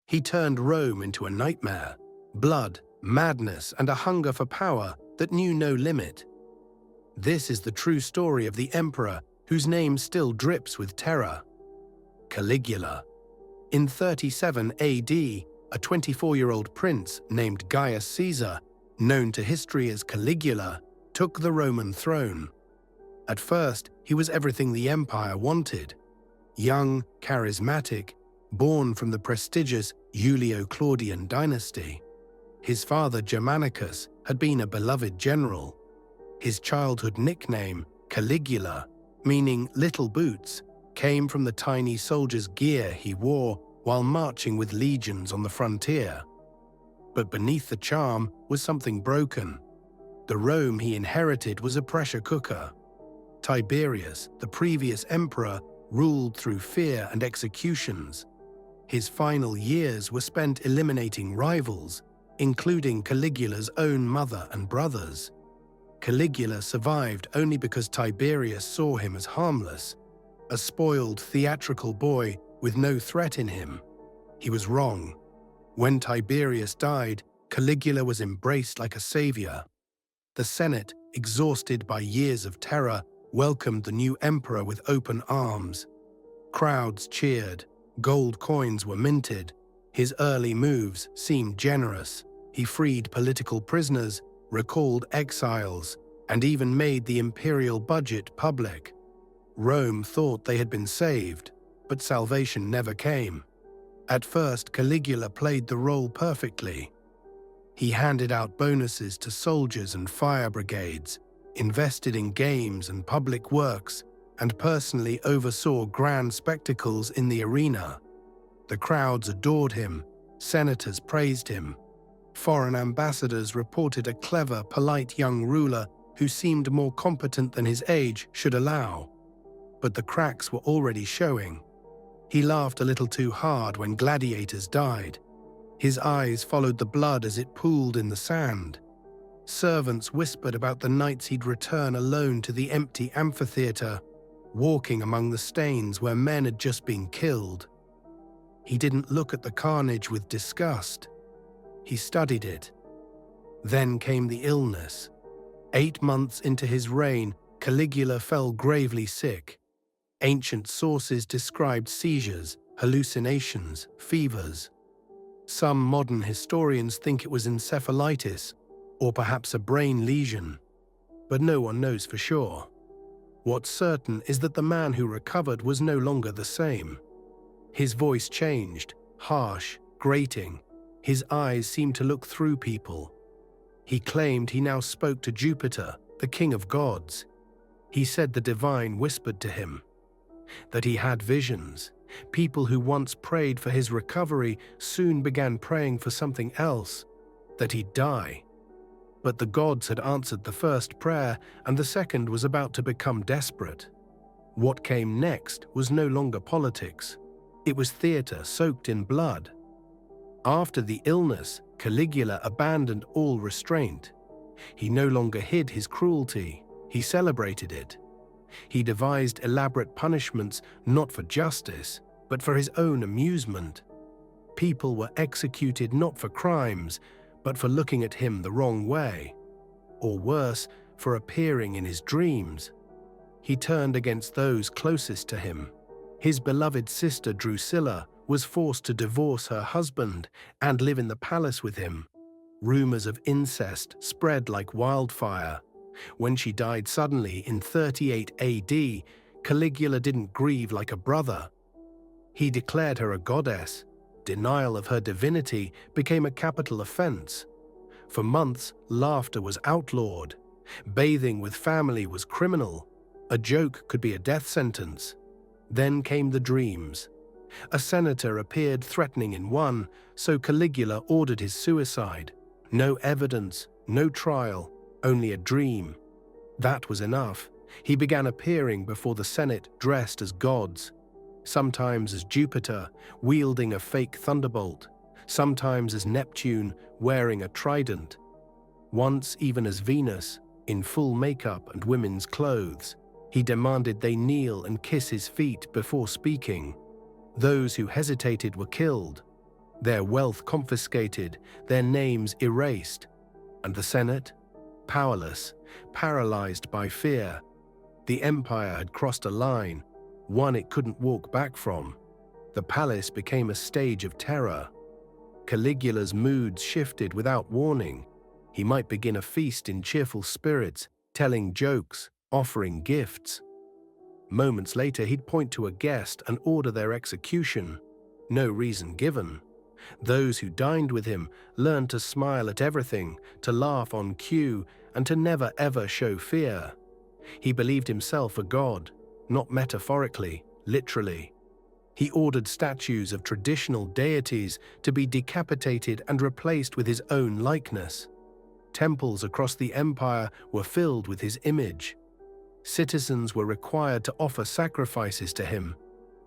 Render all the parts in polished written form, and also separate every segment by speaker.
Speaker 1: He turned Rome into a nightmare, blood, madness, and a hunger for power that knew no limit. This is the true story of the emperor whose name still drips with terror. Caligula. In 37 AD, a 24-year-old prince named Gaius Caesar, known to history as Caligula, took the Roman throne. At first, he was everything the empire wanted. Young, charismatic, born from the prestigious Julio-Claudian dynasty. His father Germanicus had been a beloved general. His childhood nickname, Caligula, meaning little boots, came from the tiny soldier's gear he wore while marching with legions on the frontier. But beneath the charm was something broken. The Rome he inherited was a pressure cooker. Tiberius, the previous emperor, ruled through fear and executions. His final years were spent eliminating rivals, including Caligula's own mother and brothers. Caligula survived only because Tiberius saw him as harmless, a spoiled theatrical boy with no threat in him. He was wrong. When Tiberius died, Caligula was embraced like a savior. The Senate, exhausted by years of terror, welcomed the new emperor with open arms. Crowds cheered, gold coins were minted. His early moves seemed generous. He freed political prisoners, recalled exiles, and even made the imperial budget public. Rome thought they had been saved, but salvation never came. At first, Caligula played the role perfectly. He handed out bonuses to soldiers and fire brigades, invested in games and public works, and personally oversaw grand spectacles in the arena. The crowds adored him, senators praised him. Foreign ambassadors reported a clever, polite young ruler who seemed more competent than his age should allow. But the cracks were already showing. He laughed a little too hard when gladiators died. His eyes followed the blood as it pooled in the sand. Servants whispered about the nights he'd return alone to the empty amphitheater, walking among the stains where men had just been killed. He didn't look at the carnage with disgust. He studied it. Then came the illness. 8 months into his reign, Caligula fell gravely sick. Ancient sources described seizures, hallucinations, fevers. Some modern historians think it was encephalitis, or perhaps a brain lesion, but no one knows for sure. What's certain is that the man who recovered was no longer the same. His voice changed, harsh, grating. His eyes seemed to look through people. He claimed he now spoke to Jupiter, the king of gods. He said the divine whispered to him, that he had visions. People who once prayed for his recovery soon began praying for something else, that he'd die. But the gods had answered the first prayer, and the second was about to become desperate. What came next was no longer politics. It was theater soaked in blood. After the illness, Caligula abandoned all restraint. He no longer hid his cruelty. He celebrated it. He devised elaborate punishments not for justice, but for his own amusement. People were executed not for crimes, but for looking at him the wrong way, or worse, for appearing in his dreams. He turned against those closest to him. His beloved sister Drusilla was forced to divorce her husband and live in the palace with him. Rumors of incest spread like wildfire. When she died suddenly in 38 AD, Caligula didn't grieve like a brother. He declared her a goddess. Denial of her divinity became a capital offense. For months, laughter was outlawed. Bathing with family was criminal. A joke could be a death sentence. Then came the dreams. A senator appeared threatening in one, so Caligula ordered his suicide. No evidence, no trial, only a dream. That was enough. He began appearing before the Senate dressed as gods. Sometimes as Jupiter, wielding a fake thunderbolt. Sometimes as Neptune, wearing a trident. Once even as Venus, in full makeup and women's clothes. He demanded they kneel and kiss his feet before speaking. Those who hesitated were killed. their wealth confiscated, their names erased, and the Senate, powerless, paralyzed by fear. The empire had crossed a line, one it couldn't walk back from. The palace became a stage of terror. Caligula's moods shifted without warning. He might begin a feast in cheerful spirits, telling jokes, offering gifts. Moments later, he'd point to a guest and order their execution. No reason given. Those who dined with him learned to smile at everything, to laugh on cue, and to never ever show fear. He believed himself a god, not metaphorically, literally. He ordered statues of traditional deities to be decapitated and replaced with his own likeness. Temples across the empire were filled with his image. Citizens were required to offer sacrifices to him.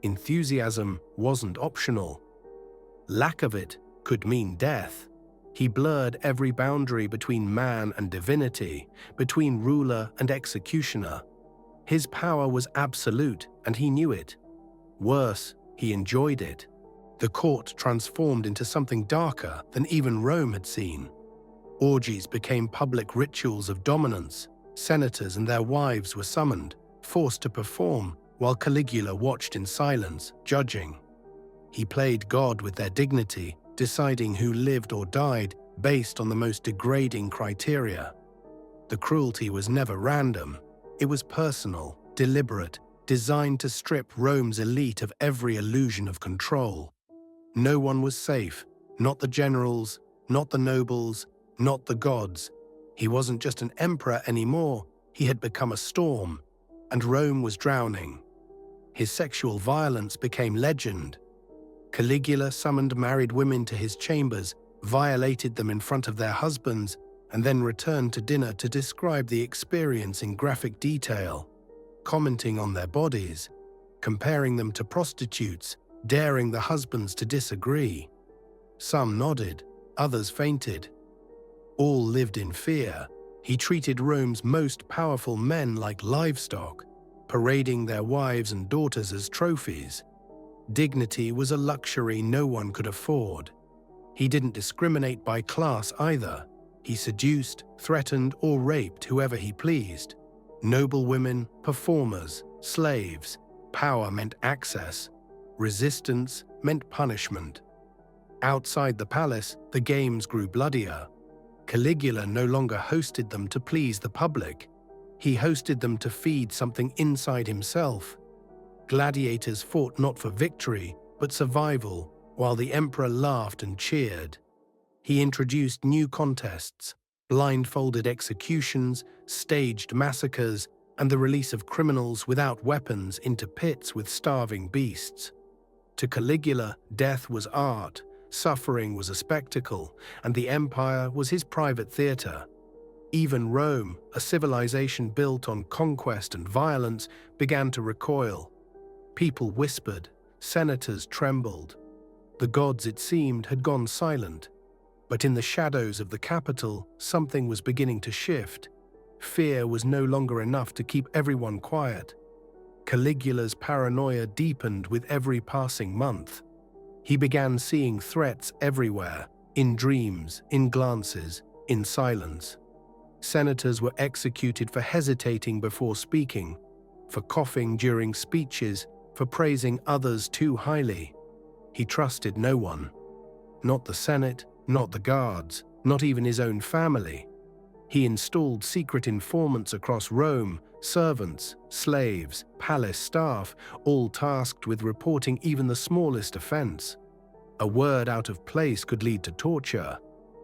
Speaker 1: Enthusiasm wasn't optional. Lack of it could mean death. He blurred every boundary between man and divinity, between ruler and executioner. His power was absolute, and he knew it. Worse, he enjoyed it. The court transformed into something darker than even Rome had seen. Orgies became public rituals of dominance. Senators and their wives were summoned, forced to perform, while Caligula watched in silence, judging. He played God with their dignity, deciding who lived or died based on the most degrading criteria. The cruelty was never random. It was personal, deliberate, designed to strip Rome's elite of every illusion of control. No one was safe, not the generals, not the nobles, not the gods. He wasn't just an emperor anymore, he had become a storm, and Rome was drowning. His sexual violence became legend. Caligula summoned married women to his chambers, violated them in front of their husbands, and then returned to dinner to describe the experience in graphic detail, commenting on their bodies, comparing them to prostitutes, daring the husbands to disagree. Some nodded, others fainted. All lived in fear. He treated Rome's most powerful men like livestock, parading their wives and daughters as trophies. Dignity was a luxury no one could afford. He didn't discriminate by class either. He seduced, threatened, or raped whoever he pleased. Noble women, performers, slaves. Power meant access. Resistance meant punishment. Outside the palace, the games grew bloodier. Caligula no longer hosted them to please the public. He hosted them to feed something inside himself. Gladiators fought not for victory, but survival, while the emperor laughed and cheered. He introduced new contests, blindfolded executions, staged massacres, and the release of criminals without weapons into pits with starving beasts. To Caligula, death was art, suffering was a spectacle, and the empire was his private theater. Even Rome, a civilization built on conquest and violence, began to recoil. People whispered, senators trembled. The gods, it seemed, had gone silent. But in the shadows of the capital, something was beginning to shift. Fear was no longer enough to keep everyone quiet. Caligula's paranoia deepened with every passing month. He began seeing threats everywhere, in dreams, in glances, in silence. Senators were executed for hesitating before speaking, for coughing during speeches, for praising others too highly. He trusted no one. Not the Senate, not the guards, not even his own family. He installed secret informants across Rome, servants, slaves, palace staff, all tasked with reporting even the smallest offense. A word out of place could lead to torture.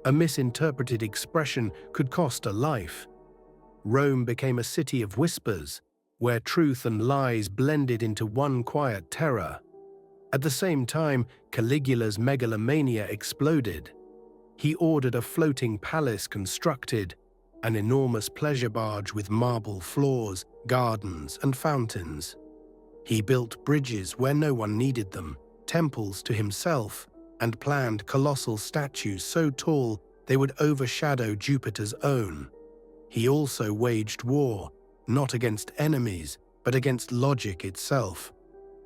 Speaker 1: A misinterpreted expression could cost a life. Rome became a city of whispers, where truth and lies blended into one quiet terror. At the same time, Caligula's megalomania exploded. He ordered a floating palace constructed, an enormous pleasure barge with marble floors, gardens, and fountains. He built bridges where no one needed them, temples to himself, and planned colossal statues so tall they would overshadow Jupiter's own. He also waged war, not against enemies, but against logic itself.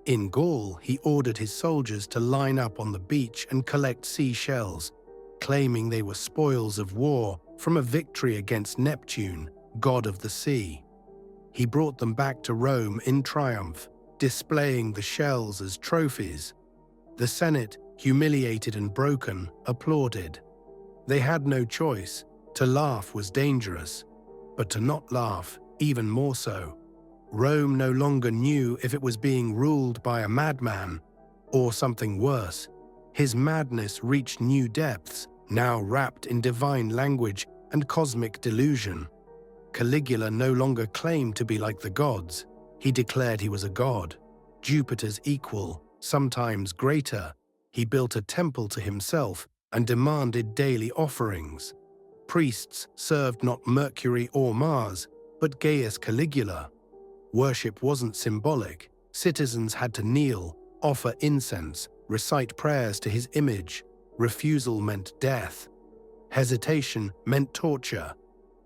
Speaker 1: In Gaul, he ordered his soldiers to line up on the beach and collect seashells, claiming they were spoils of war from a victory against Neptune, god of the sea. He brought them back to Rome in triumph, displaying the shells as trophies. The Senate, humiliated and broken, applauded. They had no choice. To laugh was dangerous, but to not laugh, even more so. Rome no longer knew if it was being ruled by a madman or something worse. His madness reached new depths, now wrapped in divine language and cosmic delusion. Caligula no longer claimed to be like the gods. He declared he was a god, Jupiter's equal, sometimes greater. He built a temple to himself and demanded daily offerings. Priests served not Mercury or Mars, but Gaius Caligula. Worship wasn't symbolic. Citizens had to kneel, offer incense, recite prayers to his image. Refusal meant death. Hesitation meant torture.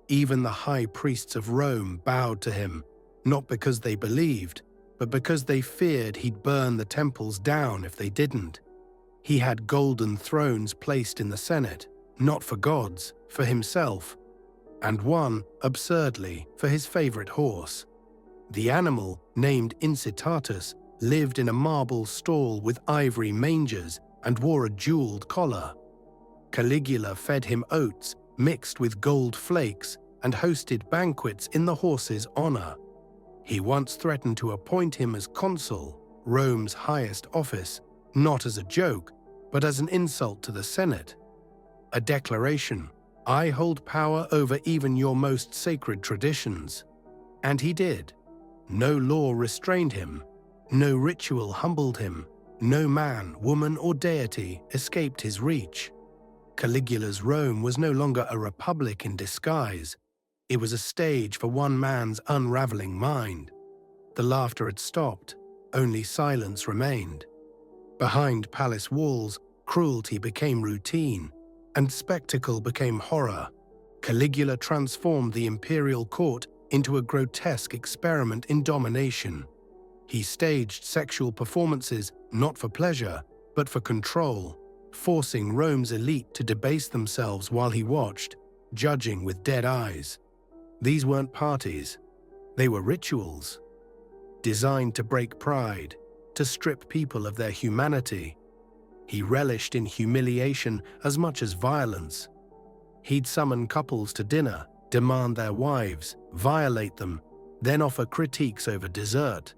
Speaker 1: Even the high priests of Rome bowed to him, not because they believed, but because they feared he'd burn the temples down if they didn't. He had golden thrones placed in the Senate, not for gods, for himself, and one, absurdly, for his favorite horse. The animal, named Incitatus, lived in a marble stall with ivory mangers and wore a jeweled collar. Caligula fed him oats mixed with gold flakes and hosted banquets in the horse's honor. He once threatened to appoint him as consul, Rome's highest office, not as a joke, but as an insult to the Senate. A declaration, "I hold power over even your most sacred traditions." And he did. No law restrained him. No ritual humbled him. No man, woman, or deity escaped his reach. Caligula's Rome was no longer a republic in disguise. It was a stage for one man's unraveling mind. The laughter had stopped. Only silence remained. Behind palace walls, cruelty became routine, and spectacle became horror. Caligula transformed the imperial court into a grotesque experiment in domination. He staged sexual performances not for pleasure, but for control, forcing Rome's elite to debase themselves while he watched, judging with dead eyes. These weren't parties. They were rituals, designed to break pride, to strip people of their humanity. He relished in humiliation as much as violence. He'd summon couples to dinner, demand their wives, violate them, then offer critiques over dessert.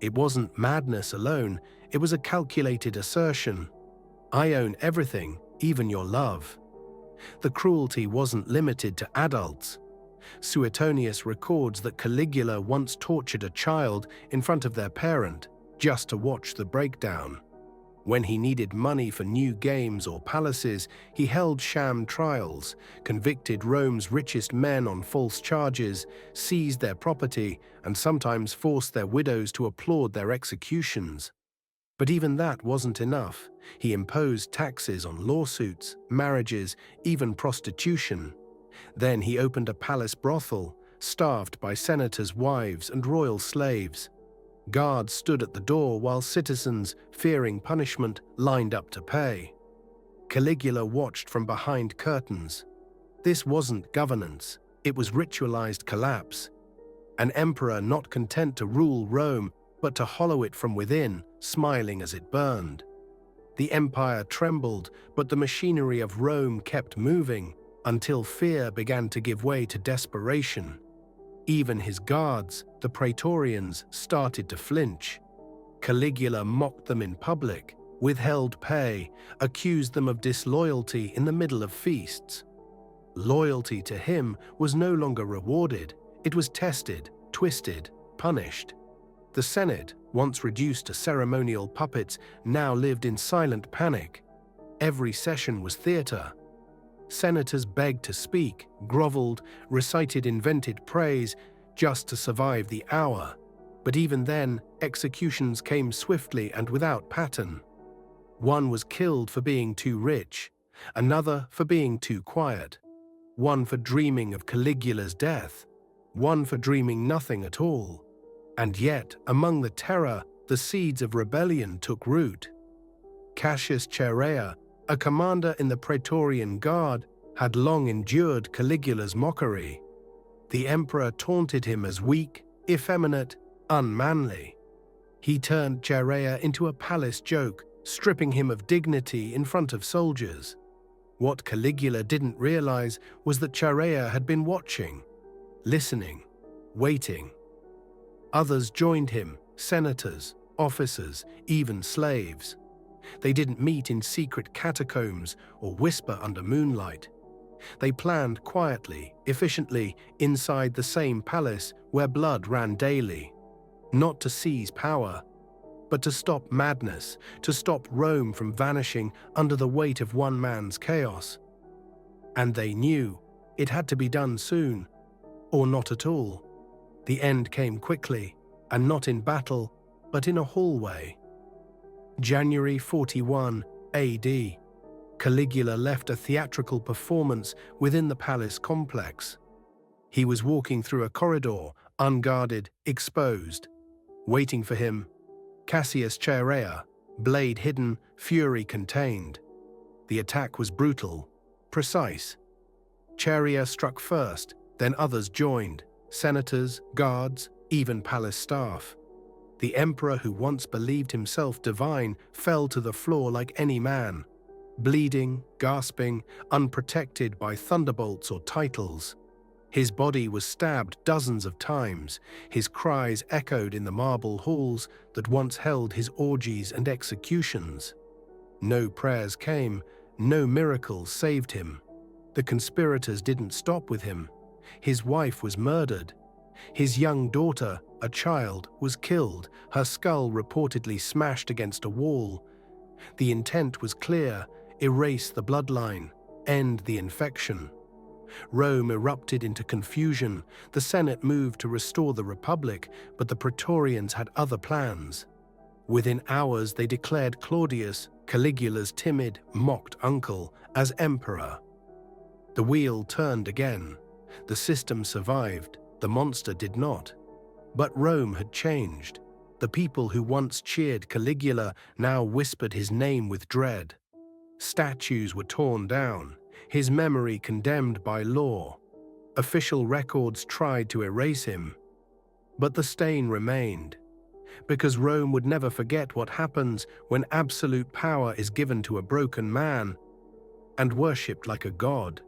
Speaker 1: It wasn't madness alone, it was a calculated assertion. I own everything, even your love. The cruelty wasn't limited to adults. Suetonius records that Caligula once tortured a child in front of their parent just to watch the breakdown. When he needed money for new games or palaces, he held sham trials, convicted Rome's richest men on false charges, seized their property, and sometimes forced their widows to applaud their executions. But even that wasn't enough. He imposed taxes on lawsuits, marriages, even prostitution. Then he opened a palace brothel, staffed by senators' wives and royal slaves. Guards stood at the door while citizens, fearing punishment, lined up to pay. Caligula watched from behind curtains. This wasn't governance, it was ritualized collapse. An emperor not content to rule Rome, but to hollow it from within, smiling as it burned. The empire trembled, but the machinery of Rome kept moving, until fear began to give way to desperation. Even his guards, the praetorians, started to flinch. Caligula mocked them in public, withheld pay, accused them of disloyalty in the middle of feasts. Loyalty to him was no longer rewarded, it was tested, twisted, punished. The Senate, once reduced to ceremonial puppets, now lived in silent panic. Every session was theater. Senators begged to speak, groveled, recited invented praise just to survive the hour. But even then, executions came swiftly and without pattern. One was killed for being too rich, another for being too quiet, one for dreaming of Caligula's death, one for dreaming nothing at all. And yet, among the terror, the seeds of rebellion took root. Cassius Chaerea, a commander in the Praetorian Guard, had long endured Caligula's mockery. The emperor taunted him as weak, effeminate, unmanly. He turned Chaerea into a palace joke, stripping him of dignity in front of soldiers. What Caligula didn't realize was that Chaerea had been watching, listening, waiting. Others joined him, senators, officers, even slaves. They didn't meet in secret catacombs or whisper under moonlight. They planned quietly, efficiently, inside the same palace where blood ran daily. Not to seize power, but to stop madness, to stop Rome from vanishing under the weight of one man's chaos. And they knew it had to be done soon, or not at all. The end came quickly, and not in battle, but in a hallway. January 41 AD. Caligula left a theatrical performance within the palace complex. He was walking through a corridor, unguarded, exposed. Waiting for him, Cassius Chaerea, blade hidden, fury contained. The attack was brutal, precise. Chaerea struck first, then others joined, senators, guards, even palace staff. The emperor, who once believed himself divine, fell to the floor like any man, bleeding, gasping, unprotected by thunderbolts or titles. His body was stabbed dozens of times, his cries echoed in the marble halls that once held his orgies and executions. No prayers came, no miracles saved him. The conspirators didn't stop with him. His wife was murdered. His young daughter, a child, was killed, her skull reportedly smashed against a wall. The intent was clear: erase the bloodline, end the infection. Rome erupted into confusion. The Senate moved to restore the Republic, but the Praetorians had other plans. Within hours, they declared Claudius, Caligula's timid, mocked uncle, as emperor. The wheel turned again. The system survived, the monster did not. But Rome had changed. The people who once cheered Caligula now whispered his name with dread. Statues were torn down, his memory condemned by law. Official records tried to erase him. But the stain remained, because Rome would never forget what happens when absolute power is given to a broken man and worshipped like a god.